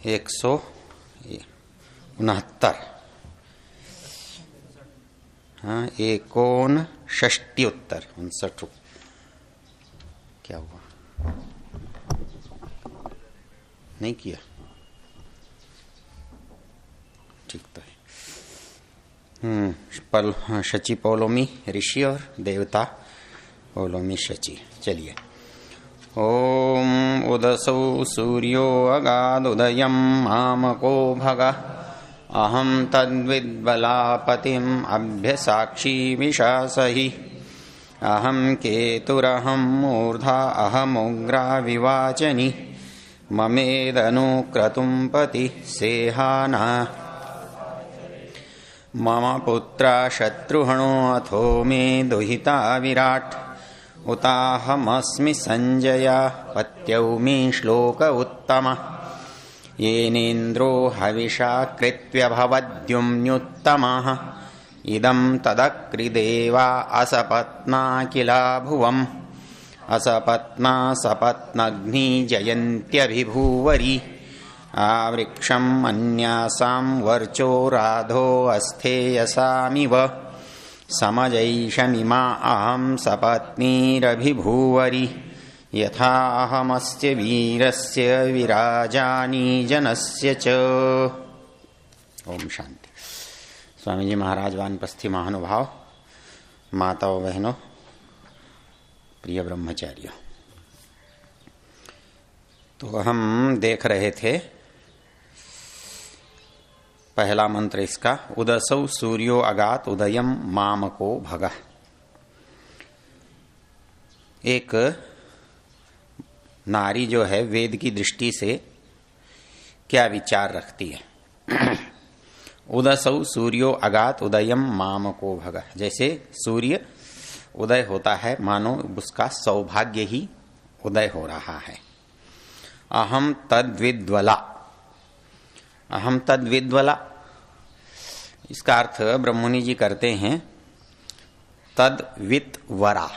169। हाँ, 59 क्या हुआ? नहीं किया? ठीक तो है। शची पौलोमी ऋषि और देवता पौलोमी शची। चलिए। ओम उदसौ सूर्यो अगादुदयं मामको भगः अहं तद्विद्बलापतिम् अभ्यसाक्षी विशासहि अहं केतुरहं मूर्धा अहमुग्रा विवाचनि ममेदनुक्रतुं पति सेहाना मम पुत्रा शत्रुघ्नो अथो मे दुहिता विराट् उताहमस्मि संजया पत्यौ मे श्लोक उत्तमः येनेन्द्रो हविषा कृत्य भवद्युम्न्युत्तमः इदं तदक्रिदेवा असपत्ना किला भुवम् असपत्ना सपत्नग्नि जयन्त्यभिभूवरी आवृक्षम् अन्यासां वर्चो राधो अस्थेयसामिव समजैषमिमा अहं सपत्नीरभिभूवरी यथा अहमस्य वीरस्य विराजानि जनस्य च। ओम शांति। स्वामी जी महाराज वानप्रस्थी महानुभाव, माताओं बहनों, प्रिय ब्रह्मचारियों, तो हम देख रहे थे पहला मंत्र इसका, उदसौ सूर्यो अगात उदयम मामको भगः। एक नारी जो है वेद की दृष्टि से क्या विचार रखती है। उदसौ सूर्यो अगात उदयम मामको भगः, जैसे सूर्य उदय होता है मानो उसका सौभाग्य ही उदय हो रहा है। अहम तद्विद्वला, अहम तद्विद्वला, इसका अर्थ ब्रह्ममुनि जी करते हैं तद्वित्वरा,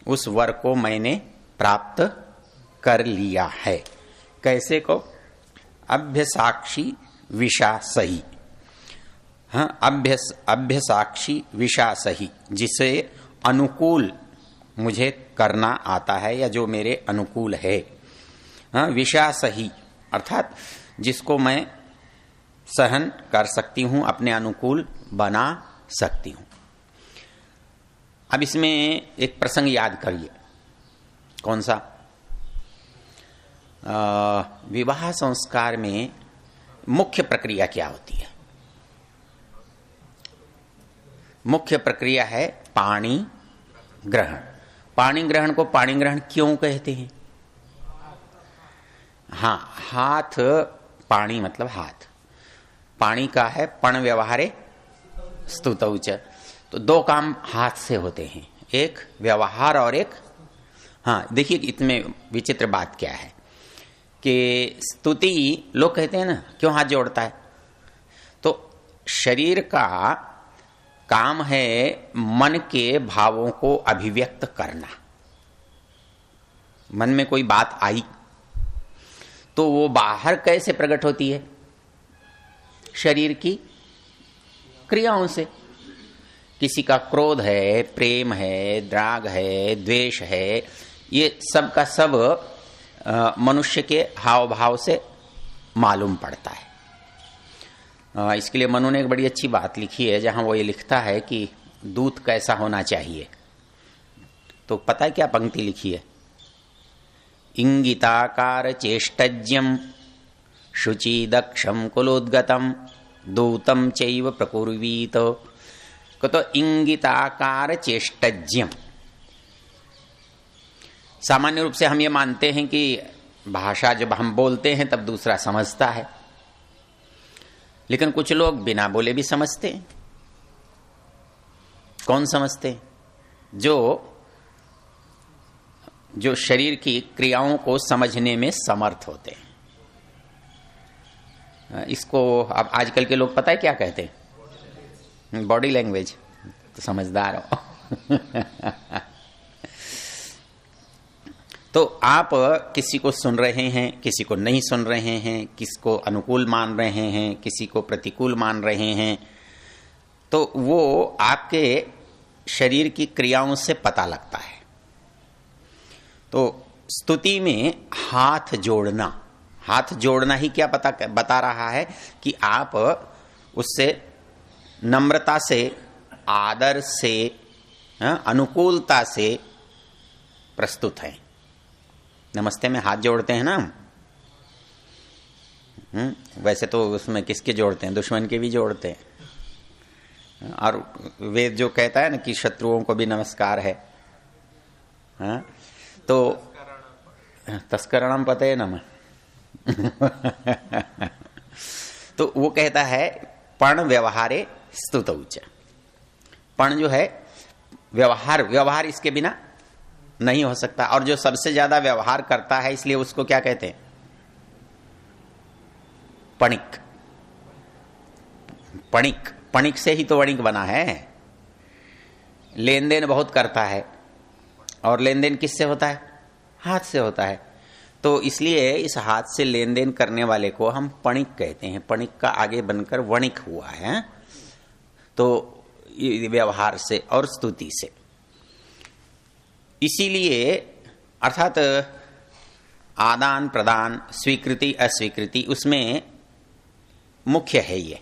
उस वर को मैंने प्राप्त कर लिया है। कैसे को? अभ्यसाक्षी विशासही। हाँ, अभ्यसाक्षी विशासही, जिसे अनुकूल मुझे करना आता है या जो मेरे अनुकूल है। हाँ, विशासही अर्थात जिसको मैं सहन कर सकती हूं, अपने अनुकूल बना सकती हूं। अब इसमें एक प्रसंग याद करिए। कौन सा? विवाह संस्कार में मुख्य प्रक्रिया क्या होती है? मुख्य प्रक्रिया है पाणी ग्रहण। पाणी ग्रहण को पाणी ग्रहण क्यों कहते हैं? हाँ, हाथ, पाणी मतलब हाथ, पाणी का है पण व्यवहारे स्तुतौ च। तो दो काम हाथ से होते हैं, एक व्यवहार और एक, हाँ देखिए इसमें विचित्र बात क्या है कि स्तुति, लोग कहते हैं ना क्यों हाथ जोड़ता है, तो शरीर का काम है मन के भावों को अभिव्यक्त करना। मन में कोई बात आई तो वो बाहर कैसे प्रकट होती है? शरीर की क्रियाओं से। किसी का क्रोध है, प्रेम है, राग है, द्वेष है, ये सब का सब मनुष्य के हाव भाव से मालूम पड़ता है। इसके लिए मनु ने एक बड़ी अच्छी बात लिखी है, जहां वो ये लिखता है कि दूत कैसा होना चाहिए। तो पता है क्या पंक्ति लिखी है? इंगिताकार चेष्टज्यम शुचि दक्षम कुलोद्गतम दूतम चैव प्रकुर्वीत। तो इंगिताकार चेष्टज्यम, सामान्य रूप से हम ये मानते हैं कि भाषा जब हम बोलते हैं तब दूसरा समझता है, लेकिन कुछ लोग बिना बोले भी समझते हैं। कौन समझते हैं? जो शरीर की क्रियाओं को समझने में समर्थ होते हैं। इसको अब आजकल के लोग पता है क्या कहते हैं? Body language. तो समझदार हो। तो आप किसी को सुन रहे हैं, किसी को नहीं सुन रहे हैं, किसको अनुकूल मान रहे हैं, किसी को प्रतिकूल मान रहे हैं, तो वो आपके शरीर की क्रियाओं से पता लगता है। तो स्तुति में हाथ जोड़ना ही क्या बता रहा है कि आप उससे नम्रता से, आदर से, अनुकूलता से प्रस्तुत हैं। नमस्ते में हाथ जोड़ते हैं ना हम। वैसे तो उसमें किसके जोड़ते हैं? दुश्मन के भी जोड़ते हैं। और वेद जो कहता है ना कि शत्रुओं को भी नमस्कार है, हाँ? तो तस्करणम पते नमः तो वो कहता है पण व्यवहारे स्तुतौच। पण जो है व्यवहार इसके बिना नहीं हो सकता। और जो सबसे ज्यादा व्यवहार करता है, इसलिए उसको क्या कहते हैं? पणिक। पणिक से ही तो वणिक बना है। लेन देन बहुत करता है, और लेन देन किससे होता है? हाथ से होता है। तो इसलिए इस हाथ से लेन देन करने वाले को हम पणिक कहते हैं। पणिक का आगे बनकर वणिक हुआ है। तो व्यवहार से और स्तुति से, इसीलिए अर्थात आदान प्रदान, स्वीकृति अस्वीकृति, उसमें मुख्य है ये।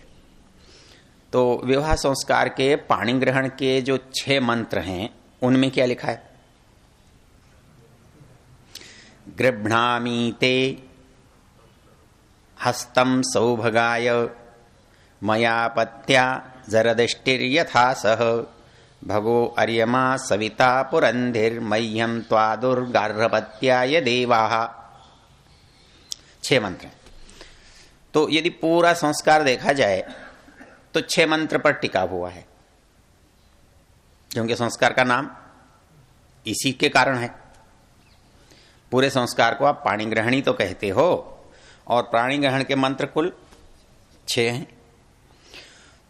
तो विवाह संस्कार के पाणी ग्रहण के जो 6 मंत्र हैं, उनमें क्या लिखा है? गृह्णामि ते हस्तं सौभगाय मया पत्या जरदष्टिर्यथा सह भगो अर्यमा सविता पुरंधिर्मह्यम त्वादुर्गार्हपत्याय देवाः। 6 मंत्र। तो यदि पूरा संस्कार देखा जाए तो 6 मंत्र पर टिका हुआ है, क्योंकि संस्कार का नाम इसी के कारण है। पूरे संस्कार को आप पाणी ग्रहणी तो कहते हो, और पाणी ग्रहण के मंत्र कुल 6 हैं।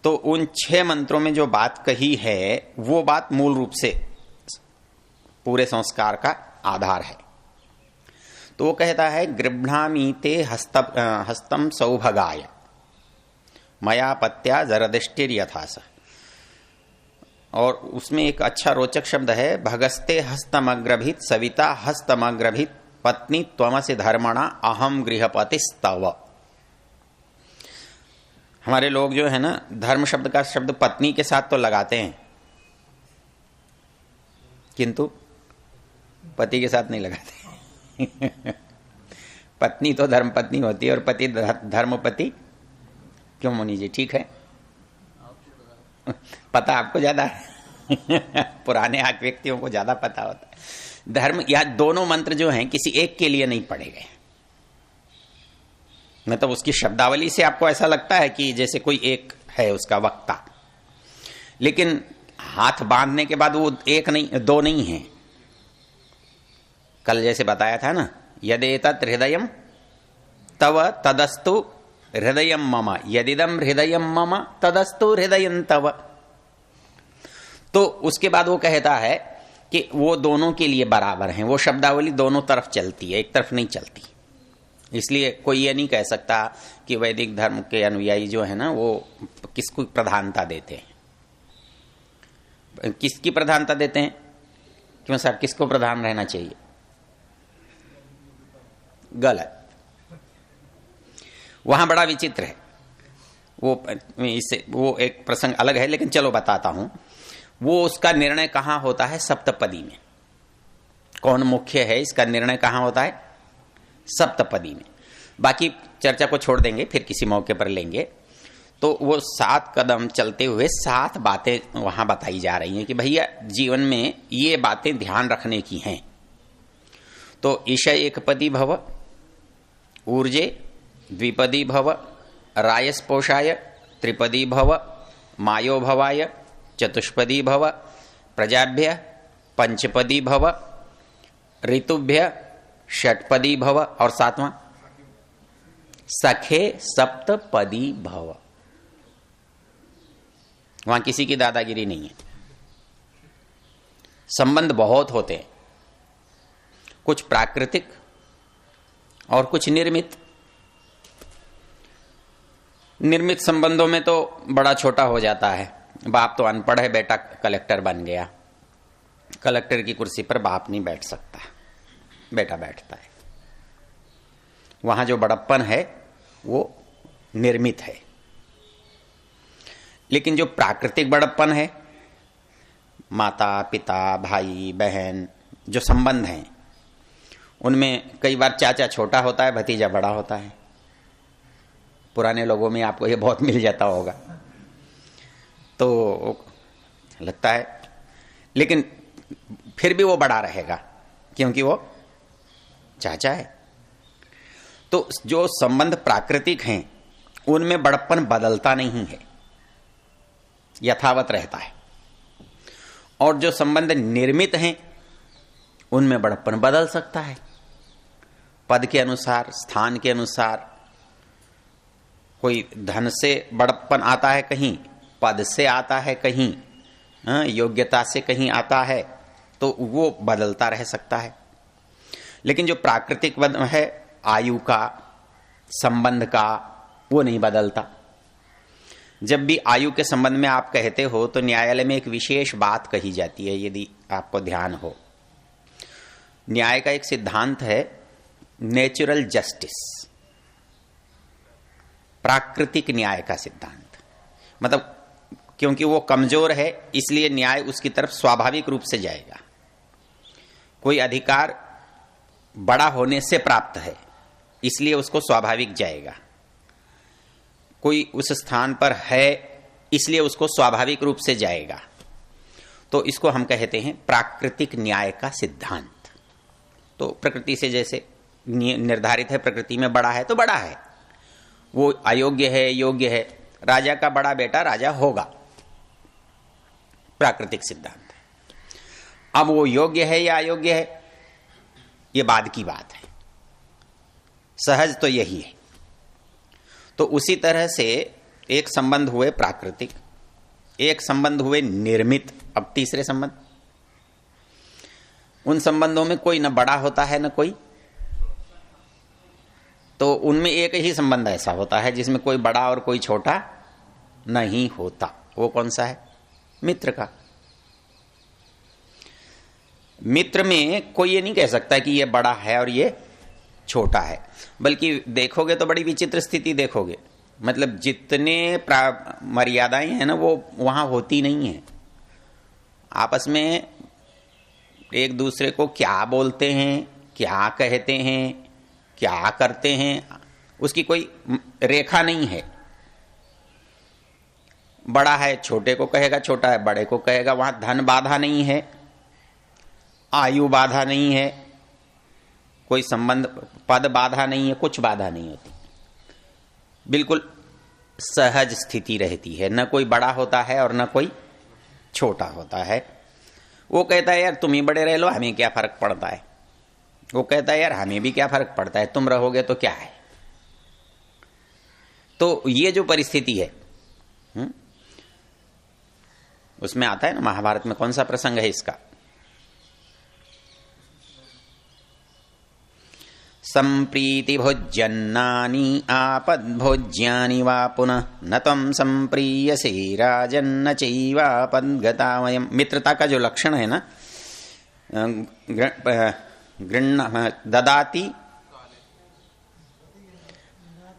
तो उन 6 मंत्रों में जो बात कही है, वो बात मूल रूप से पूरे संस्कार का आधार है। तो वो कहता है गृह्णामि ते हस्तम सौभगाय मया पत्या जरदष्टिर्यथास। और उसमें एक अच्छा रोचक शब्द है, भगस्ते हस्तमग्रभित सविता हस्तमग्रभित पत्नी त्वमसि धर्मणा अहम गृहपतिस्तव। हमारे लोग जो है ना, धर्म शब्द का शब्द पत्नी के साथ तो लगाते हैं, किंतु पति के साथ नहीं लगाते। पत्नी तो धर्म पत्नी होती है और पति धर्मपति। क्यों मुनि जी, ठीक है? पता आपको ज्यादा है। पुराने व्यक्तियों को ज्यादा पता होता है। धर्म या दोनों मंत्र जो हैं किसी एक के लिए नहीं पढ़े गए। मतलब उसकी शब्दावली से आपको ऐसा लगता है कि जैसे कोई एक है उसका वक्ता, लेकिन हाथ बांधने के बाद वो एक नहीं, 2 नहीं है। कल जैसे बताया था ना, यदेतत् हृदयम तव तदस्तु हृदयम मम, यदिदम हृदयम मम तदस्तु हृदयम तव। तो उसके बाद वो कहता है कि वो दोनों के लिए बराबर हैं। वो शब्दावली दोनों तरफ चलती है, एक तरफ नहीं चलती। इसलिए कोई ये नहीं कह सकता कि वैदिक धर्म के अनुयायी जो है ना, वो किसको प्रधानता देते हैं। किसकी प्रधानता देते हैं? क्यों सर, किसको प्रधान रहना चाहिए? गलत। वहां बड़ा विचित्र है। वो एक प्रसंग अलग है, लेकिन चलो बताता हूं। वो उसका निर्णय कहां होता है? सप्तपदी में। कौन मुख्य है, इसका निर्णय कहां होता है? सप्तपदी में। बाकी चर्चा को छोड़ देंगे, फिर किसी मौके पर लेंगे। तो वो 7 कदम चलते हुए 7 बातें वहां बताई जा रही हैं कि भैया जीवन में ये बातें ध्यान रखने की हैं। तो ईशय एकपदी भव, ऊर्जे द्विपदी भव, रायस्पोषाय त्रिपदी भव, मायो भवाय चतुष्पदी भव, प्रजाभ्य पंचपदी भव, ऋतुभ्य षटपदी भव, और 7वां सखे सप्तपदी भव। वहां किसी की दादागिरी नहीं है। संबंध बहुत होते हैं। कुछ प्राकृतिक और कुछ निर्मित। निर्मित संबंधों में तो बड़ा छोटा हो जाता है। बाप तो अनपढ़ है, बेटा कलेक्टर बन गया, कलेक्टर की कुर्सी पर बाप नहीं बैठ सकता, बेटा बैठता है। वहां जो बड़प्पन है वो निर्मित है। लेकिन जो प्राकृतिक बड़प्पन है, माता पिता भाई बहन जो संबंध हैं, उनमें कई बार चाचा छोटा होता है, भतीजा बड़ा होता है। पुराने लोगों में आपको ये बहुत मिल जाता होगा, तो लगता है, लेकिन फिर भी वो बड़ा रहेगा क्योंकि वो चाचा है। तो जो संबंध प्राकृतिक हैं उनमें बड़प्पन बदलता नहीं है, यथावत रहता है। और जो संबंध निर्मित हैं उनमें बड़प्पन बदल सकता है, पद के अनुसार, स्थान के अनुसार। कोई धन से बड़प्पन आता है, कहीं पद से आता है, कहीं योग्यता से कहीं आता है, तो वो बदलता रह सकता है। लेकिन जो प्राकृतिक है, आयु का, संबंध का, वो नहीं बदलता। जब भी आयु के संबंध में आप कहते हो तो न्यायालय में एक विशेष बात कही जाती है, यदि आपको ध्यान हो। न्याय का एक सिद्धांत है नेचुरल जस्टिस, प्राकृतिक न्याय का सिद्धांत। मतलब क्योंकि वो कमजोर है इसलिए न्याय उसकी तरफ स्वाभाविक रूप से जाएगा। कोई अधिकार बड़ा होने से प्राप्त है इसलिए उसको स्वाभाविक जाएगा। कोई उस स्थान पर है इसलिए उसको स्वाभाविक रूप से जाएगा। तो इसको हम कहते हैं प्राकृतिक न्याय का सिद्धांत। तो प्रकृति से जैसे निर्धारित है, प्रकृति में बड़ा है तो बड़ा है, वो अयोग्य है योग्य है, राजा का बड़ा बेटा राजा होगा, प्राकृतिक सिद्धांत है। अब वो योग्य है या अयोग्य है ये बाद की बात है, सहज तो यही है। तो उसी तरह से एक संबंध हुए प्राकृतिक, एक संबंध हुए निर्मित, अब तीसरे संबंध। उन संबंधों में कोई न बड़ा होता है न कोई, तो उनमें एक ही संबंध ऐसा होता है जिसमें कोई बड़ा और कोई छोटा नहीं होता। वो कौन सा है? मित्र का। मित्र में कोई ये नहीं कह सकता कि ये बड़ा है और ये छोटा है, बल्कि देखोगे तो बड़ी विचित्र स्थिति देखोगे। मतलब जितने मर्यादाएं हैं ना वो वहां होती नहीं है। आपस में एक दूसरे को क्या बोलते हैं, क्या कहते हैं, क्या करते हैं, उसकी कोई रेखा नहीं है। बड़ा है छोटे को कहेगा, छोटा है बड़े को कहेगा। वहां धन बाधा नहीं है, आयु बाधा नहीं है, कोई संबंध पद बाधा नहीं है, कुछ बाधा नहीं होती। बिल्कुल सहज स्थिति रहती है, न कोई बड़ा होता है और न कोई छोटा होता है। वो कहता है यार तुम ही बड़े रह लो, हमें क्या फर्क पड़ता है। वो कहता है यार हमें भी क्या फर्क पड़ता है, तुम रहोगे तो क्या है। तो ये जो परिस्थिति है उसमें आता है ना, महाभारत में कौन सा प्रसंग है इसका? संप्रीति भोज्यन्नानि आपद भोज्यानि वा पुनः न त्वं संप्रीयसे राजन्न चैवापद्गता वयम्। मित्रता का जो लक्षण है ना, ददाति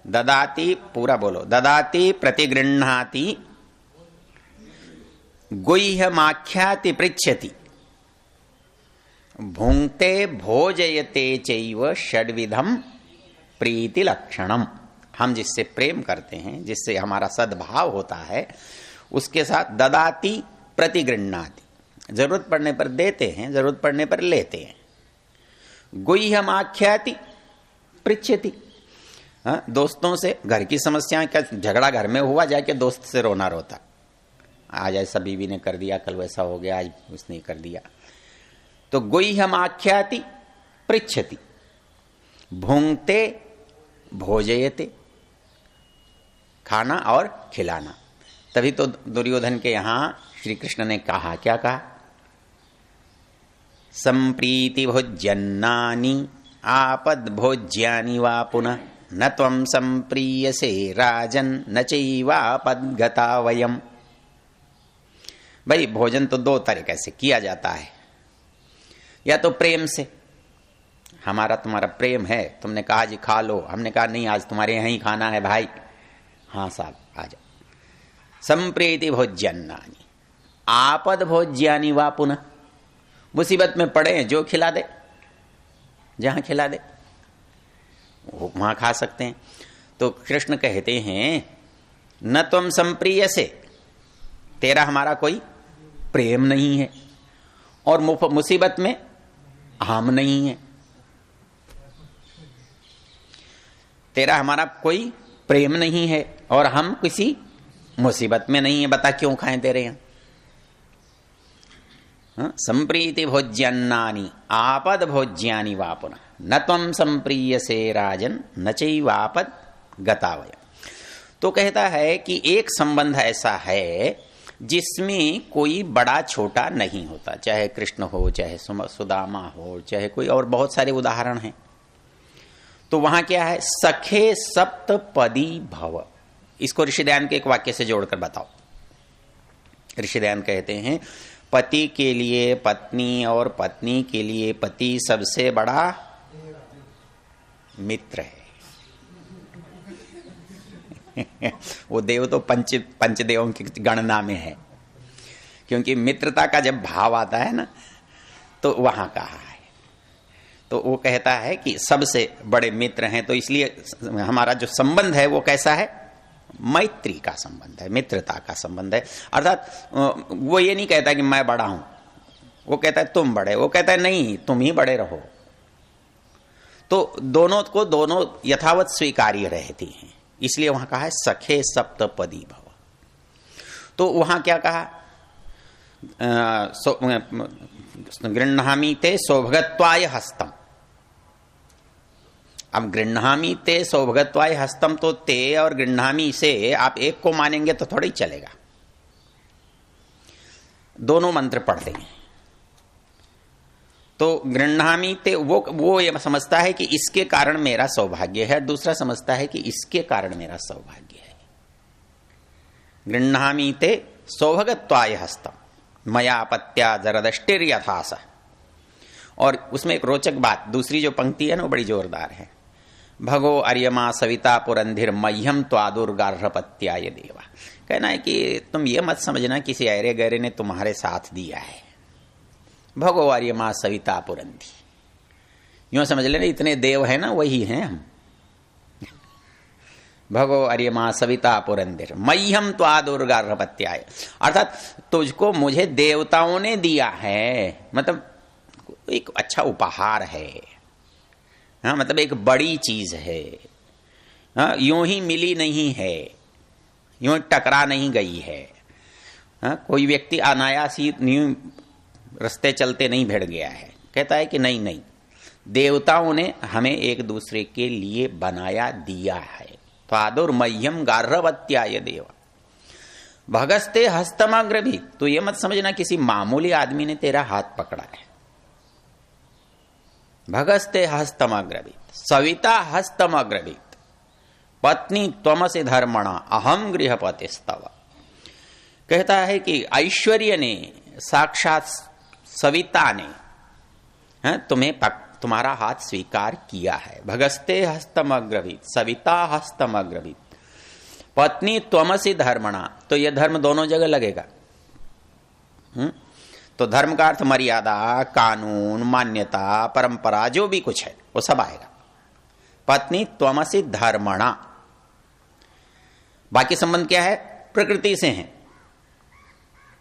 ददाति, पूरा बोलो, ददाति प्रतिगृह्णाति गुह्यमाख्याति पृच्छति भुंक्ते भोजयते चैव षड्विधम प्रीति लक्षणम। हम जिससे प्रेम करते हैं, जिससे हमारा सद्भाव होता है, उसके साथ ददाति प्रतिगृह्णाति, जरूरत पड़ने पर देते हैं, जरूरत पड़ने पर लेते हैं। गुह्यमाख्याति पृच्छति, दोस्तों से घर की समस्याएं, क्या झगड़ा घर में हुआ, जाके दोस्त से रोना रोता, आज ऐसा बीवी ने कर दिया, कल वैसा हो गया, आज उसने कर दिया। तो गुह्यमाख्याति पृच्छति भुंक्ते भोजयते, खाना और खिलाना। तभी तो दुर्योधन के यहां श्री कृष्ण ने कहा, क्या कहा? संप्रीति भोज्यन्नानि आपद भोज्यानि वा पुनः न त्वं संप्रीयसे राजन न चैवापद्गता वयम। भाई भोजन तो दो तरीके से किया जाता है, या तो प्रेम से, हमारा तुम्हारा प्रेम है, तुमने कहा जी खा लो, हमने कहा नहीं आज तुम्हारे यहां ही खाना है भाई, हाँ साहब आ जाओ। संप्रीति भोज्यन्नानि आपद भोज्यानि वा पुनः, मुसीबत में पड़े हैं जो खिला दे, जहां खिला दे वहां खा सकते हैं। तो कृष्ण कहते हैं न तुम संप्रिय से, तेरा हमारा कोई प्रेम नहीं है, और मुसीबत में हम नहीं है। तेरा हमारा कोई प्रेम नहीं है और हम किसी मुसीबत में नहीं है, बता क्यों खाएं तेरे यहां। संप्रीति भोज्यन्नानि आपद भोज्यानि वा पुनः न त्वं संप्रीयसे राजन न चैवापद गता वयम्। तो कहता है कि एक संबंध ऐसा है जिसमें कोई बड़ा छोटा नहीं होता, चाहे कृष्ण हो, चाहे सुदामा हो, चाहे कोई और बहुत सारे उदाहरण हैं। तो वहां क्या है, सखे सप्तपदी भव। इसको ऋषिदयान के एक वाक्य से जोड़कर बताओ। ऋषिदयान कहते हैं पति के लिए पत्नी और पत्नी के लिए पति सबसे बड़ा मित्र है। वो देव तो पंचदेवों की गणना में है, क्योंकि मित्रता का जब भाव आता है ना तो वहां कहा है। तो वो कहता है कि सबसे बड़े मित्र हैं, तो इसलिए हमारा जो संबंध है वो कैसा है, मैत्री का संबंध है, मित्रता का संबंध है। अर्थात वो ये नहीं कहता कि मैं बड़ा हूं, वो कहता है तुम बड़े, वो कहता है नहीं तुम ही बड़े रहो। तो दोनों को दोनों यथावत स्वीकार्य रहती हैं, इसलिए वहां कहा है सखे सप्तपदी भव। तो वहां क्या कहा, गृह्णामि ते सौभगत्वाय हस्तम। अब गृह्णामि ते सौभगत्वाय हस्तम, तो ते और गृह्णामि से आप एक को मानेंगे तो थोड़ा ही चलेगा, दोनों मंत्र पढ़ते हैं। तो गृह्णामि ते वो ये समझता है कि इसके कारण मेरा सौभाग्य है, दूसरा समझता है कि इसके कारण मेरा सौभाग्य है। गृह्णामि ते सौभगत्वाय हस्तम मया पत्या जरदष्टिर्यथास। और उसमें एक रोचक बात, दूसरी जो पंक्ति है ना वो बड़ी जोरदार है। भगो अर्यमा सविता पुरंधिर मह्यम त्वादुर्गार्हपत्याय देवा। कहना है कि तुम ये मत समझना किसी ऐरे गहरे ने तुम्हारे साथ दिया है। भगो अर्यमा सविता पुरंधी, यूं समझ लेना इतने देव है ना वही हैं हम। भगो अर्यमा सविता पुरंधिर मह्यम त्वादुर्गार्हपत्याय, अर्थात तुझको मुझे देवताओं ने दिया है, मतलब एक अच्छा उपहार है। हाँ, मतलब एक बड़ी चीज है। हाँ, यूं ही मिली नहीं है, यूं टकरा नहीं गई है। हाँ, कोई व्यक्ति अनायास ही यूं रास्ते चलते नहीं भिड़ गया है। कहता है कि नहीं नहीं, देवताओं ने हमें एक दूसरे के लिए बनाया दिया है। त्वादुर्मह्यम गार्हवत्याय देवा भगस्ते हस्तमग्रभीत। तो ये मत समझना किसी मामूली आदमी ने तेरा हाथ पकड़ा है। भगस्ते हस्तमग्रभीत सविता हस्तमग्रभीत पत्नी त्वमसि धर्मणा अहम गृहपतिस्तव। कहता है कि ऐश्वर्य ने, साक्षात सविता ने तुम्हारा हाथ स्वीकार किया है। भगस्ते हस्तमग्रभीत सविता हस्तमग्रभीत पत्नी त्वमसि धर्मणा। तो यह धर्म दोनों जगह लगेगा। तो धर्म का अर्थ मर्यादा, कानून, मान्यता, परंपरा, जो भी कुछ है वो सब आएगा। पत्नी त्वमसि धर्मणा। बाकी संबंध क्या है, प्रकृति से है,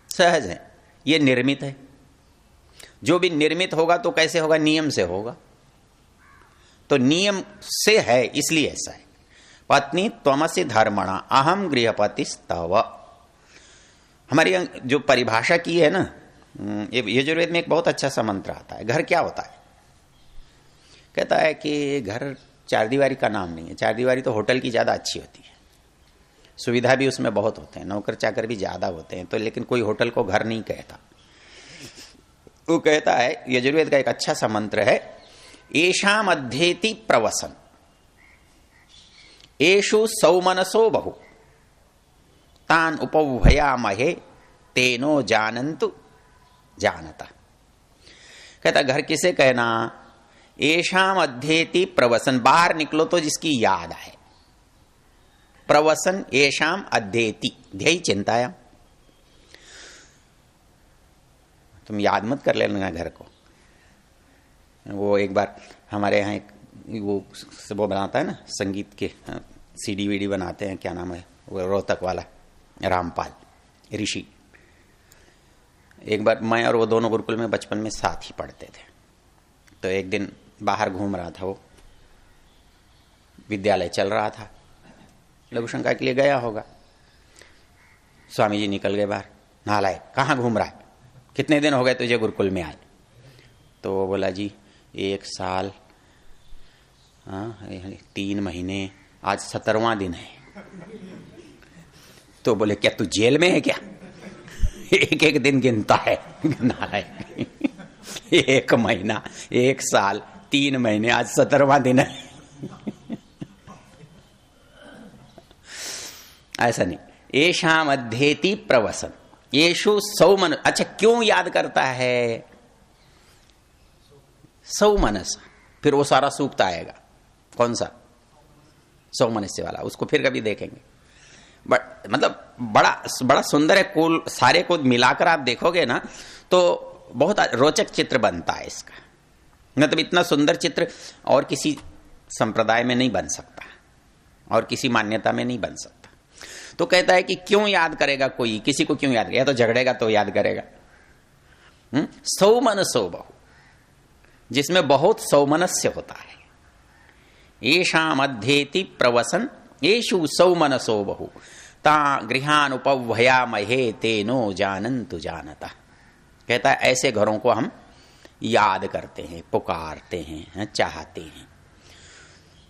सहज है, ये निर्मित है। जो भी निर्मित होगा तो कैसे होगा, नियम से होगा। तो नियम से है इसलिए ऐसा है। पत्नी त्वमसि धर्मणा अहम गृहपतिस्तव। हमारी जो परिभाषा की है ना, यजुर्वेद में एक बहुत अच्छा सा मंत्र आता है। घर क्या होता है, कहता है कि घर चार दीवारी का नाम नहीं है। चार दीवारी तो होटल की ज्यादा अच्छी होती है, सुविधा भी उसमें बहुत होते हैं, नौकर चाकर भी ज्यादा होते हैं, तो लेकिन कोई होटल को घर नहीं कहता। वो कहता है, यजुर्वेद का एक अच्छा सा मंत्र है, येषाम अध्येति प्रवसन येषु सौमनसो बहु तान उपभयामहे तेनो जानन्तु जानता। कहता घर किसे कहना, येषाम अध्येति प्रवसन, बाहर निकलो तो जिसकी याद आए, प्रवसन येषाम अध्येति, ध्येय चिंताया। तुम याद मत कर लेना घर को। वो एक बार हमारे यहाँ एक वो बनाता है ना संगीत के सीडी वीडी बनाते हैं, क्या नाम है वो, रोहतक वाला रामपाल ऋषि। एक बार मैं और वो दोनों गुरुकुल में बचपन में साथ ही पढ़ते थे। तो एक दिन बाहर घूम रहा था वो, विद्यालय चल रहा था, लघु शंका के लिए गया होगा। स्वामी जी निकल गए बाहर, नालायक कहाँ घूम रहा है, कितने दिन हो गए तुझे गुरुकुल में आए? तो वो बोला जी 1 साल 3 महीने, आज 17वां दिन है। तो बोले क्या तू जेल में है क्या? एक एक दिन गिनता है नालायक। 1 महीना, 1 साल 3 महीने, आज 17वां दिन है। ऐसा नहीं, येषाम अध्येति प्रवसन येषु सौमन। अच्छा क्यों याद करता है? सौमनस, फिर वो सारा सूक्त आएगा। कौन सा? सौमनस्य वाला, उसको फिर कभी देखेंगे। बट मतलब बड़ा सुंदर है। कुल सारे को मिलाकर आप देखोगे ना तो बहुत रोचक चित्र बनता है इसका। मतलब इतना सुंदर चित्र और किसी संप्रदाय में नहीं बन सकता और किसी मान्यता में नहीं बन सकता। तो कहता है कि क्यों याद करेगा कोई, किसी को क्यों याद करेगा? तो झगड़ेगा तो याद करेगा। सौमनसो बहु, जिसमें बहुत सौमनस्य होता है। येषाम अध्येति प्रवसन येषु सौमनसो बहु ता गृहान उपभयामहे तेनो जानन्तु जानता। कहता है ऐसे घरों को हम याद करते हैं, पुकारते हैं, चाहते हैं।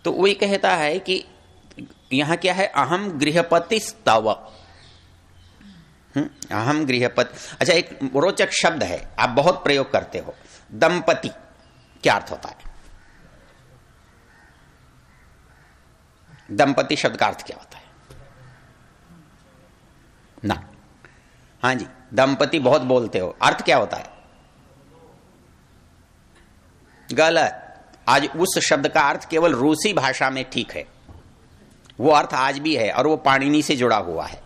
तो वही कहता है कि यहां क्या है, अहम गृहपति स्तव। अहम गृहपति। अच्छा एक रोचक शब्द है, आप बहुत प्रयोग करते हो, दंपति। क्या अर्थ होता है? दंपति शब्द का अर्थ क्या होता है ना? हाँ जी, दंपति बहुत बोलते हो, अर्थ क्या होता है? गलत। आज उस शब्द का अर्थ केवल रूसी भाषा में ठीक है, वो अर्थ आज भी है और वो पाणिनि से जुड़ा हुआ है।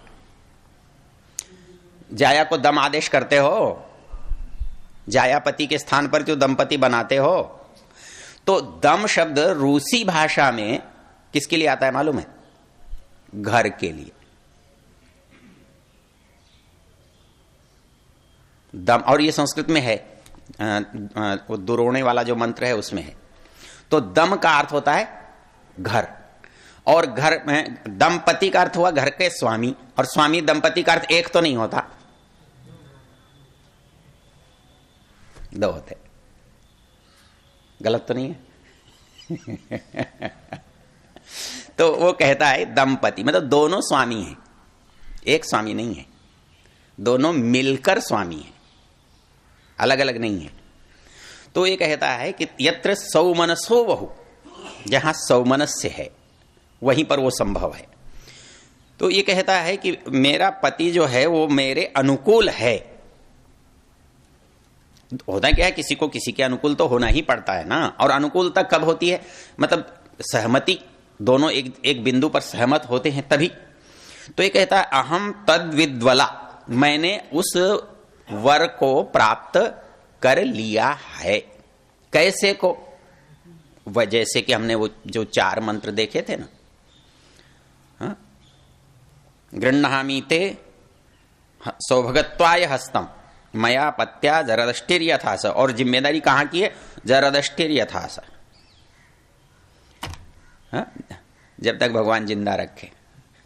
जाया को दम आदेश करते हो, जायापति के स्थान पर जो दंपति बनाते हो, तो दम शब्द रूसी भाषा में किसके लिए आता है मालूम है? घर के लिए। दम, और ये संस्कृत में है, वो दुरोणे वाला जो मंत्र है उसमें है। तो दम का अर्थ होता है घर, और घर में दंपति का अर्थ हुआ घर के स्वामी, और स्वामी दंपति का अर्थ एक तो नहीं होता, 2 होते। गलत तो नहीं है? तो वो कहता है दंपति मतलब दोनों स्वामी हैं, एक स्वामी नहीं है, दोनों मिलकर स्वामी हैं, अलग अलग नहीं है। तो ये कहता है कि यत्र सौमनसो बहु, जहां सौमनस्य है वहीं पर वो संभव है। तो ये कहता है कि मेरा पति जो है वो मेरे अनुकूल है। होता क्या है, किसी को किसी के अनुकूल तो होना ही पड़ता है ना। और अनुकूलता कब होती है? मतलब सहमति, दोनों एक बिंदु पर सहमत होते हैं तभी। तो ये कहता है अहम तद विद्वला, मैंने उस वर को प्राप्त कर लिया है। कैसे को? वह जैसे कि हमने वो जो 4 मंत्र देखे थे ना, गृह्णामि ते सौभगत्वाय हस्तम मया पत्या जरदष्टिर यथास। और जिम्मेदारी कहां की है? जरदष्टिर यथास। जब तक भगवान जिंदा रखे।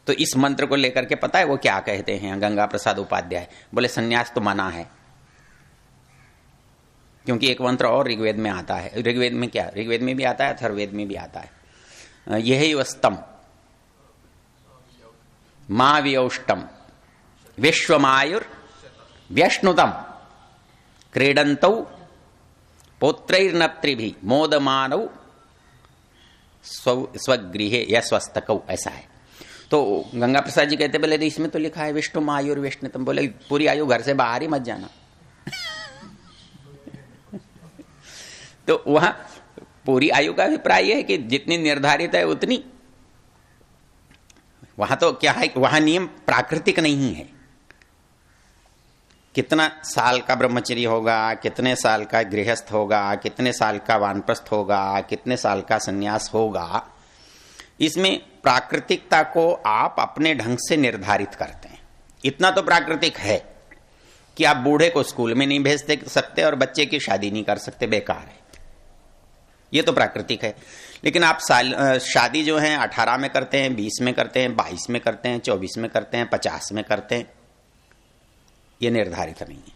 तो इस मंत्र को लेकर के पता है वो क्या कहते हैं गंगा प्रसाद उपाध्याय? बोले संन्यास तो मना है, क्योंकि एक मंत्र और ऋग्वेद में आता है। ऋग्वेद में क्या? ऋग्वेद में भी आता है, अथर्ववेद में भी आता है। यही वस्तम मां वियौष्टम विश्वमायुर व्यश्नुतम क्रीडन्तौ पौत्रैर्नप्त्रिभि मोदमानव स्वगृहे या स्वस्तकौ, ऐसा है। तो गंगा प्रसाद जी कहते बोले इसमें तो लिखा है विष्णु आयुर्विष्णुतम, बोले पूरी आयु घर से बाहर ही मत जाना। तो वहां पूरी आयु का अभिप्राय है कि जितनी निर्धारित है उतनी। वहां तो क्या है, वहां नियम प्राकृतिक नहीं है। कितना साल का ब्रह्मचर्य होगा, कितने साल का गृहस्थ होगा, कितने साल का वानप्रस्थ होगा, कितने साल का सन्यास होगा, इसमें प्राकृतिकता को आप अपने ढंग से निर्धारित करते हैं। इतना तो प्राकृतिक है कि आप बूढ़े को स्कूल में नहीं भेज सकते और बच्चे की शादी नहीं कर सकते, बेकार है, ये तो प्राकृतिक है। लेकिन आप शादी जो है 18 में करते हैं, 20 में करते हैं, 22 में करते हैं, 24 में करते हैं, 50 में करते हैं, ये निर्धारित नहीं है।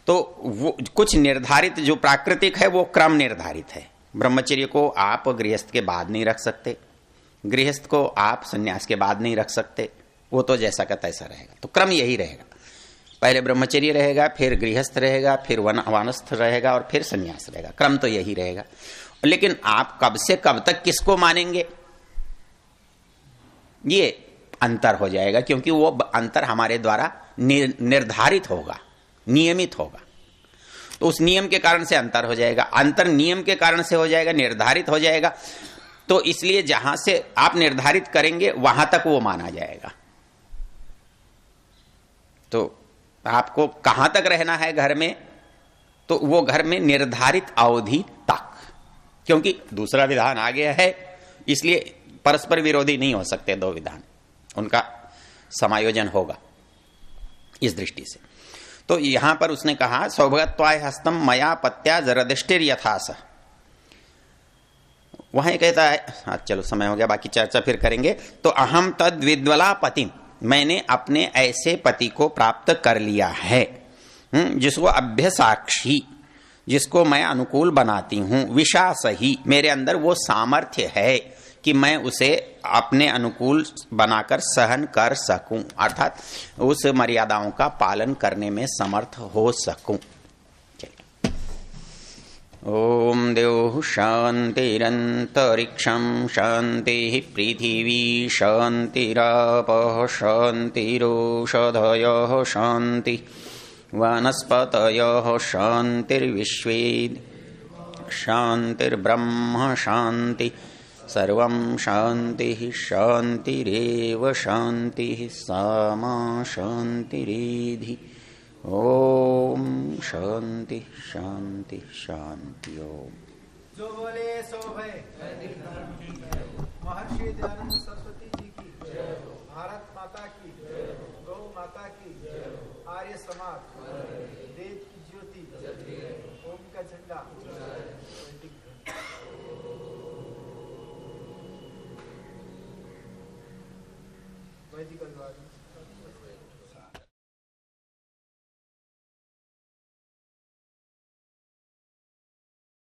तो वो कुछ निर्धारित जो प्राकृतिक है वो क्रम निर्धारित है। ब्रह्मचर्य को आप गृहस्थ के बाद नहीं रख सकते, गृहस्थ को आप सन्यास के बाद नहीं रख सकते, वो तो जैसा का तैसा रहेगा। तो क्रम यही रहेगा, पहले ब्रह्मचर्य रहेगा, फिर गृहस्थ रहेगा, फिर वानस्थ रहेगा और फिर सन्यास रहेगा, क्रम तो यही रहेगा। लेकिन आप कब से कब तक किसको मानेंगे, ये अंतर हो जाएगा, क्योंकि वो अंतर हमारे द्वारा निर्धारित होगा, नियमित होगा। तो उस नियम के कारण से अंतर हो जाएगा, अंतर नियम के कारण से हो जाएगा, निर्धारित हो जाएगा। तो इसलिए जहां से आप निर्धारित करेंगे वहां तक वो माना जाएगा। तो आपको कहां तक रहना है घर में, तो वो घर में निर्धारित अवधि तक, क्योंकि दूसरा विधान आ गया है, इसलिए परस्पर विरोधी नहीं हो सकते दो विधान, उनका समायोजन होगा इस दृष्टि से। तो यहां पर उसने कहा सौभगत्वाय हस्तम मया पत्या जरदिष्टिर यथास। वहां कहता है, हाँ चलो समय हो गया, बाकी चर्चा फिर करेंगे। तो अहम तद विद्वला पतिम, मैंने अपने ऐसे पति को प्राप्त कर लिया है, जिसको अभ्यसाक्षी, जिसको मैं अनुकूल बनाती हूं, विशास ही, मेरे अंदर वो सामर्थ्य है कि मैं उसे अपने अनुकूल बनाकर सहन कर सकूं, अर्थात उस मर्यादाओं का पालन करने में समर्थ हो सकूं। ओम देव शांतिरंतरिक्षं शांति पृथिवी शांतिरापः शांतिरोषधयः शांति वनस्पतयः शांतिर्विश्वे शांतिर्ब्रह्म शांति सर्वं शांति शांतिरेव शांति सामा शांतिरेधि। ओम शांति शांति शांति। ओम जो बोले सो भय। महर्षि दयानंद सरस्वती जी की, भारत माता की, गौ माता की, आर्य समाज, वेद की ज्योति, ओम का झंडा, वैदिक अभिवादन।